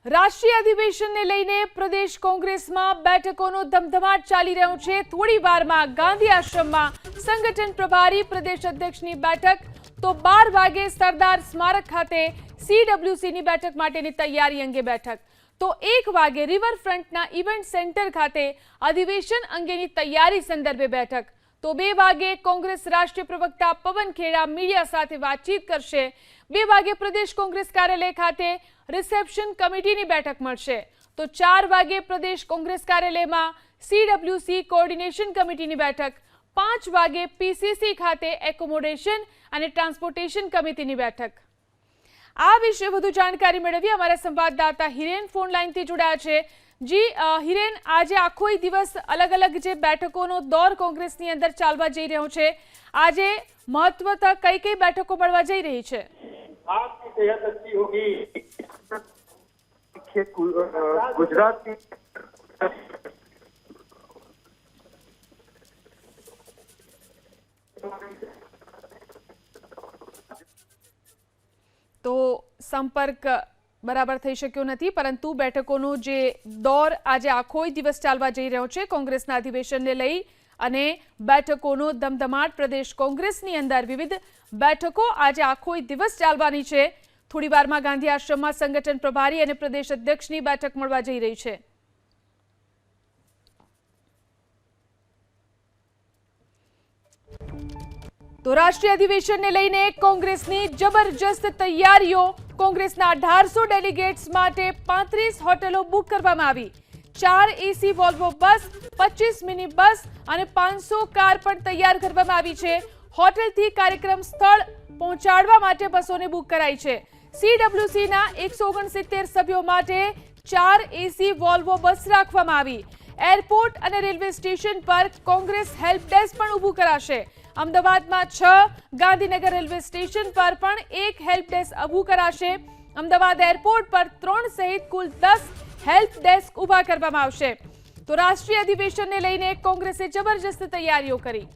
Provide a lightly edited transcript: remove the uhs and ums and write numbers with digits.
રાષ્ટ્રીય અધિવેશનને લઈને પ્રદેશ કોંગ્રેસમાં બેઠકોનો ધમધમાટ ચાલી રહ્યો છે। થોડી વારમાં ગાંધી આશ્રમમાં સંગઠન પ્રભારી પ્રદેશ અધ્યક્ષની બેઠક, તો 12 વાગે સરદાર સ્મારક ખાતે CWCની બેઠક માટેની તૈયારી અંગે બેઠક, તો 1 વાગે રિવરફ્રન્ટના ઇવેન્ટ સેન્ટર ખાતે અધિવેશન અંગેની તૈયારી સંદર્ભે બેઠક, તો 2 વાગે કોંગ્રેસ રાષ્ટ્રીય પ્રવક્તા પવન ખેડા મીડિયા સાથે વાતચીત કરશે। 2 વાગે પ્રદેશ કોંગ્રેસ કાર્યાલય ખાતે રિસેપ્શન કમિટીની બેઠક મળશે, તો 4 વાગે પ્રદેશ કોંગ્રેસ કાર્યાલયમાં CWC કોઓર્ડિનેશન કમિટીની બેઠક, 5 વાગે PCC ખાતે એકોમોડેશન અને ટ્રાન્સપોર્ટેશન કમિટીની બેઠક। આ વિશે વધુ જાણકારી મેળવી અમારા સંવાદદાતા હિરેન ફોન લાઈનથી જોડાયા છે। જી હિરેન, આજે આખો દિવસ અલગ અલગ જે બેઠકોનો દોર કોંગ્રેસની અંદર ચાલવા જઈ રહ્યો છે, આજે મહત્વતા કઈ કઈ બેઠકો મળવા જઈ રહી છે? आपकी सेहत अच्छी होगी। गुजरात की તો સંપર્ક બરાબર થઈ શક્યો નથી, પરંતુ બેઠકોનો જે દોર આજે આખો દિવસ ચાલવા જઈ રહ્યો છે કોંગ્રેસના અધિવેશનને લઈ, અને બેઠકોનો ધમધમાટ પ્રદેશ કોંગ્રેસની અંદર વિવિધ બેઠકો આજે આખો દિવસ ચાલવાની છે। થોડી વારમાં ગાંધી આશ્રમમાં સંગઠન પ્રભારી અને પ્રદેશ અધ્યક્ષની બેઠક મળવા જઈ રહી છે। તો રાષ્ટ્રીય અધિવેશનને લઈને કોંગ્રેસની જબરજસ્ત તૈયારીઓ। કોંગ્રેસના 1800 ડેલિગેટ્સ માટે 35 હોટલો બુક કરવામાં આવી, 4 એસી વોલ્વો બસ, 25 મિની બસ અને 500 કાર પણ તૈયાર કરવામાં આવી છે। હોટલથી કાર્યક્રમ સ્થળ પહોંચાડવા માટે બસોને બુક કરાઈ છે। CWCના 169 સભ્યો માટે 4 એસી વોલ્વો બસ રાખવામાં આવી। એરપોર્ટ અને રેલવે સ્ટેશન પર કોંગ્રેસ હેલ્પ ડેસ્ક પણ ઊભું કરાશે। અમદાવાદમાં 6, ગાંધીનગર રેલવે સ્ટેશન પર પણ 1 હેલ્પ ડેસ્ક ઊભું કરાશે। અમદાવાદ એરપોર્ટ પર 3 સહિત કુલ 10 હેલ્પ ડેસ્ક ઊભા કરવામાં આવશે। તો રાષ્ટ્રીય અધિવેશનને લઈને કોંગ્રેસે જબરજસ્ત તૈયારીઓ કરી।